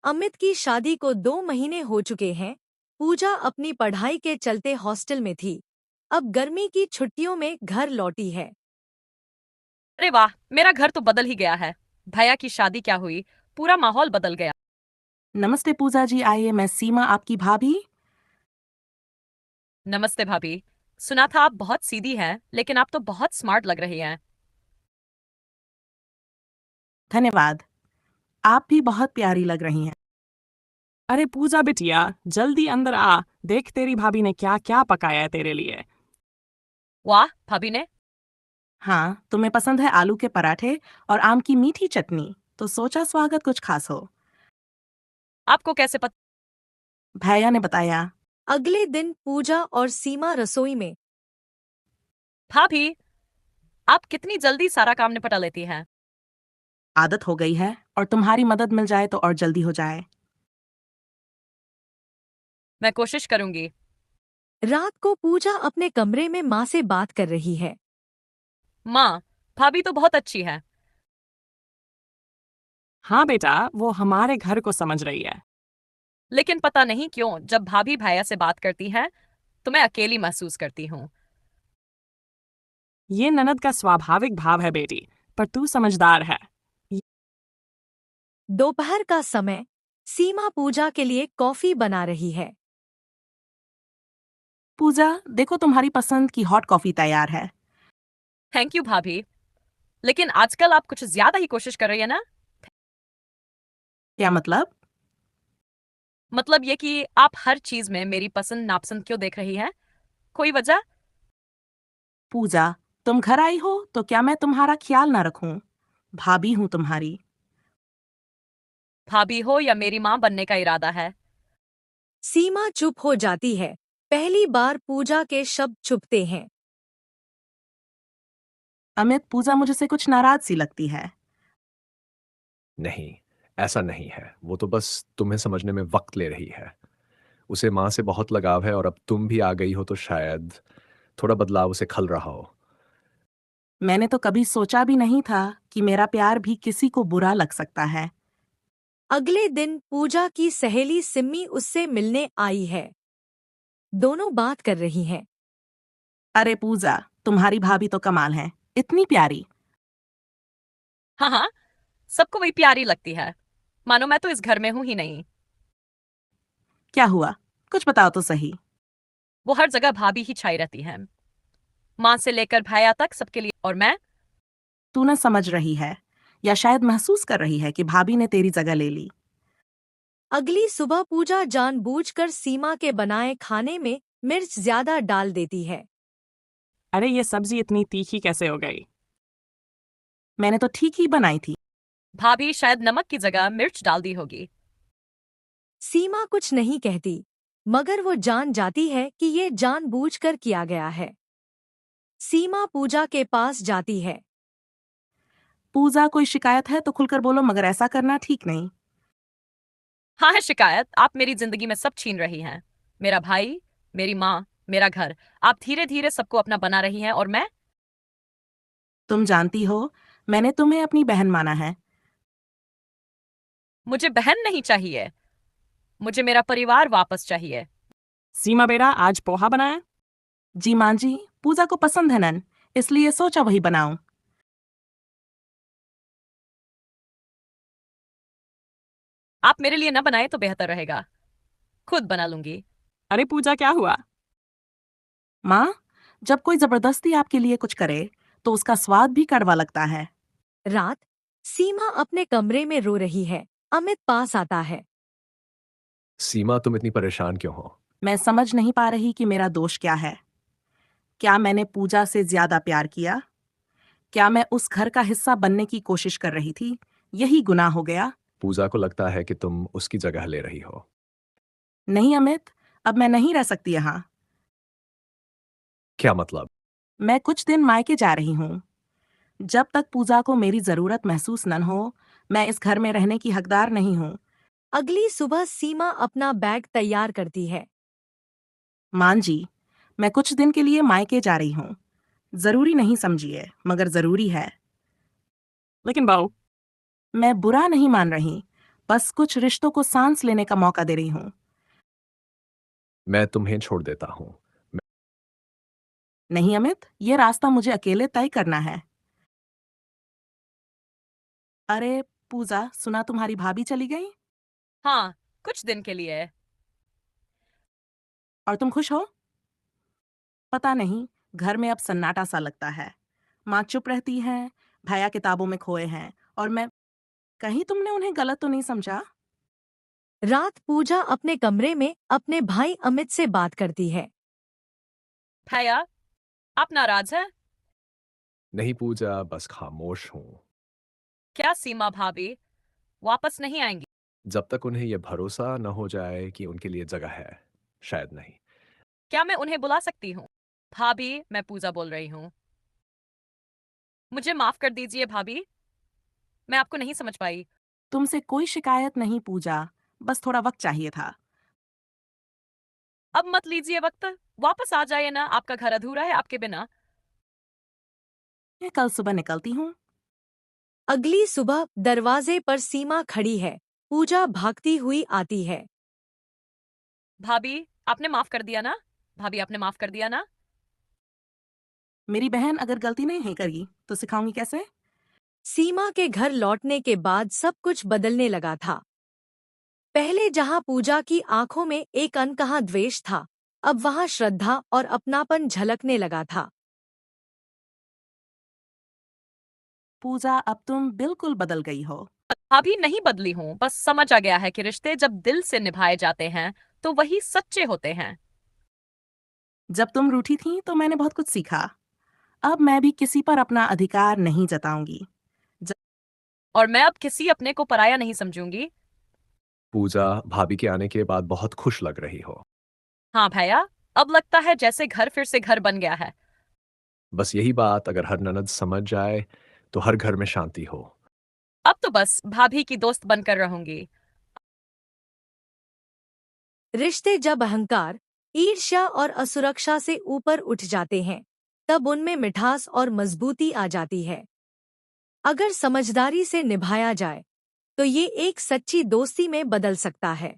अमित की शादी को 2 महीने हो चुके हैं। पूजा अपनी पढ़ाई के चलते हॉस्टल में थी। अब गर्मी की छुट्टियों में घर लौटी है। अरे वाह, मेरा घर तो बदल ही गया है। भैया की शादी क्या हुई, पूरा माहौल बदल गया। नमस्ते पूजा जी, आइए, मैं सीमा आपकी भाभी। नमस्ते भाभी। सुना था आप बहुत सीधी हैं, लेकिन आप तो बहुत स्मार्ट लग रही हैं। धन्यवाद। आप भी बहुत प्यारी लग रही हैं। अरे पूजा बिटिया, जल्दी अंदर आ। देख तेरी भाभी ने क्या क्या पकाया है तेरे लिए। वाह, भाभी ने। हाँ, तुम्हें पसंद है आलू के पराठे और आम की मीठी चटनी, तो सोचा स्वागत कुछ खास हो। आपको कैसे पता? भैया ने बताया। अगले दिन पूजा और सीमा रसोई में। भाभी, आप कितनी जल्दी सारा काम निपटा लेती हैं। आदत हो गई है, और तुम्हारी मदद मिल जाए तो और जल्दी हो जाए। मैं कोशिश करूंगी। रात को पूजा अपने कमरे में माँ से बात कर रही है। माँ, भाभी तो बहुत अच्छी है। हाँ बेटा, वो हमारे घर को समझ रही है। लेकिन पता नहीं क्यों जब भाभी भैया से बात करती हैं तो मैं अकेली महसूस करती हूँ। ये ननद का स्वाभाविक भाव है बेटी, पर तू समझदार है। दोपहर का समय। सीमा पूजा के लिए कॉफी बना रही है। पूजा, देखो तुम्हारी पसंद की हॉट कॉफी तैयार है। थैंक यू भाभी, लेकिन आजकल आप कुछ ज्यादा ही कोशिश कर रही है ना। क्या मतलब? मतलब ये कि आप हर चीज में मेरी पसंद नापसंद क्यों देख रही हैं। कोई वजह? पूजा, तुम घर आई हो तो क्या मैं तुम्हारा ख्याल ना रखूं? भाभी हूं तुम्हारी। भाभी हो या मेरी माँ बनने का इरादा है। सीमा चुप हो जाती है। पहली बार पूजा के शब्द चुभते हैं। अमित, पूजा मुझसे कुछ नाराज सी लगती है। नहीं, ऐसा नहीं है। वो तो बस तुम्हें समझने में वक्त ले रही है। उसे माँ से बहुत लगाव है और अब तुम भी आ गई हो तो शायद थोड़ा बदलाव उसे खल रहा हो। मैंने तो कभी सोचा भी नहीं था कि मेरा प्यार भी किसी को बुरा लग सकता है। अगले दिन पूजा की सहेली सिम्मी उससे मिलने आई है। दोनों बात कर रही हैं। अरे पूजा, तुम्हारी भाभी तो कमाल है, इतनी प्यारी। हाँ हाँ, सबको वही प्यारी लगती है। मानो मैं तो इस घर में हूं ही नहीं। क्या हुआ? कुछ बताओ तो सही। वो हर जगह भाभी ही छाई रहती है, माँ से लेकर भैया तक सबके लिए। और मैं। तू न समझ रही है, या शायद महसूस कर रही है कि भाभी ने तेरी जगह ले ली। अगली सुबह पूजा जानबूझकर सीमा के बनाए खाने में मिर्च ज्यादा डाल देती है। अरे ये सब्जी इतनी तीखी कैसे हो गई। मैंने तो ठीक ही बनाई थी। भाभी शायद नमक की जगह मिर्च डाल दी होगी। सीमा कुछ नहीं कहती, मगर वो जान जाती है कि ये जानबूझकर किया गया है। सीमा पूजा के पास जाती है। पूजा, कोई शिकायत है तो खुलकर बोलो, मगर ऐसा करना ठीक नहीं। हाँ है शिकायत। आप मेरी जिंदगी में सब छीन रही हैं। मेरा भाई, मेरी माँ, मेरा घर। आप धीरे धीरे सबको अपना बना रही हैं और मैं। तुम जानती हो, मैंने तुम्हें अपनी बहन माना है। मुझे बहन नहीं चाहिए, मुझे मेरा परिवार वापस चाहिए। सीमा बेटा, आज पोहा बनाया। जी माँ जी, पूजा को पसंद है नन, इसलिए सोचा वही बनाऊं। आप मेरे लिए न बनाए तो बेहतर रहेगा, खुद बना लूंगी। अरे पूजा, क्या हुआ। माँ, जब कोई जबरदस्ती आपके लिए कुछ करे तो उसका स्वाद भी कड़वा लगता है। रात। सीमा अपने कमरे में रो रही है। अमित पास आता है। सीमा, तुम इतनी परेशान क्यों हो? मैं समझ नहीं पा रही कि मेरा दोष क्या है। क्या मैंने पूजा से ज्यादा प्यार किया? क्या मैं उस घर का हिस्सा बनने की कोशिश कर रही थी? यही गुनाह हो गया। पूजा को लगता है कि तुम उसकी जगह ले रही हो। नहीं अमित, अब मैं नहीं रह सकती यहाँ। क्या मतलब? मैं कुछ दिन मायके जा रही हूँ। जब तक पूजा को मेरी जरूरत महसूस न हो, मैं इस घर में रहने की हकदार नहीं हूँ। अगली सुबह सीमा अपना बैग तैयार करती है। मान जी, मैं कुछ दिन के लिए मायके जा रही हूँ। जरूरी नहीं समझिए, मगर जरूरी है। लेकिन बहू। मैं बुरा नहीं मान रही, बस कुछ रिश्तों को सांस लेने का मौका दे रही हूँ। मैं तुम्हें छोड़ देता हूँ। नहीं अमित, ये रास्ता मुझे अकेले तय करना है। अरे पूजा, सुना तुम्हारी भाभी चली गई हाँ, कुछ दिन के लिए। और तुम खुश हो? पता नहीं, घर में अब सन्नाटा सा लगता है। माँ चुप रहती है, भैया किताबों में खोए हैं और मैं। कहीं तुमने उन्हें गलत तो नहीं समझा? रात पूजा अपने कमरे में अपने भाई अमित से बात करती है। भैया, आप नाराज हैं? नहीं पूजा, बस खामोश हूँ। क्या सीमा भाभी वापस नहीं आएंगी? जब तक उन्हें यह भरोसा न हो जाए कि उनके लिए जगह है, शायद नहीं। क्या मैं उन्हें बुला सकती हूँ? भाभी, मैं पूजा बोल रही हूँ। मुझे माफ कर दीजिए भाभी, मैं आपको नहीं समझ पाई। तुमसे कोई शिकायत नहीं पूजा, बस थोड़ा वक्त चाहिए था। अब मत लीजिए वक्त, वापस आ जाइए ना, आपका घर अधूरा है आपके बिना। मैं कल सुबह निकलती हूँ। अगली सुबह दरवाजे पर सीमा खड़ी है। पूजा भागती हुई आती है। भाभी, आपने माफ कर दिया ना? भाभी, आपने माफ कर दिया ना? मेरी बहन अगर गलती नहीं करी तो सिखाऊंगी कैसे? सीमा के घर लौटने के बाद सब कुछ बदलने लगा था। पहले जहां पूजा की आंखों में एक अनकहा द्वेष था, अब वहां श्रद्धा और अपनापन झलकने लगा था। पूजा, अब तुम बिल्कुल बदल गई हो। भाभी, नहीं बदली हूँ, बस समझ आ गया है कि रिश्ते जब दिल से निभाए जाते हैं तो वही सच्चे होते हैं। जब तुम रूठी थी तो मैंने बहुत कुछ सीखा। अब मैं भी किसी पर अपना अधिकार नहीं जताऊंगी। और मैं अब किसी अपने को पराया नहीं समझूंगी। पूजा, भाभी के आने के बाद बहुत खुश लग रही हो। हाँ भैया, अब लगता है जैसे घर फिर से घर बन गया है। बस यही बात अगर हर ननद समझ जाए तो हर घर में शांति हो। अब तो बस भाभी की दोस्त बनकर रहूंगी। रिश्ते जब अहंकार, ईर्ष्या और असुरक्षा से ऊपर उठ जाते हैं, तब उनमें मिठास और मजबूती आ जाती है। अगर समझदारी से निभाया जाए, तो ये एक सच्ची दोस्ती में बदल सकता है।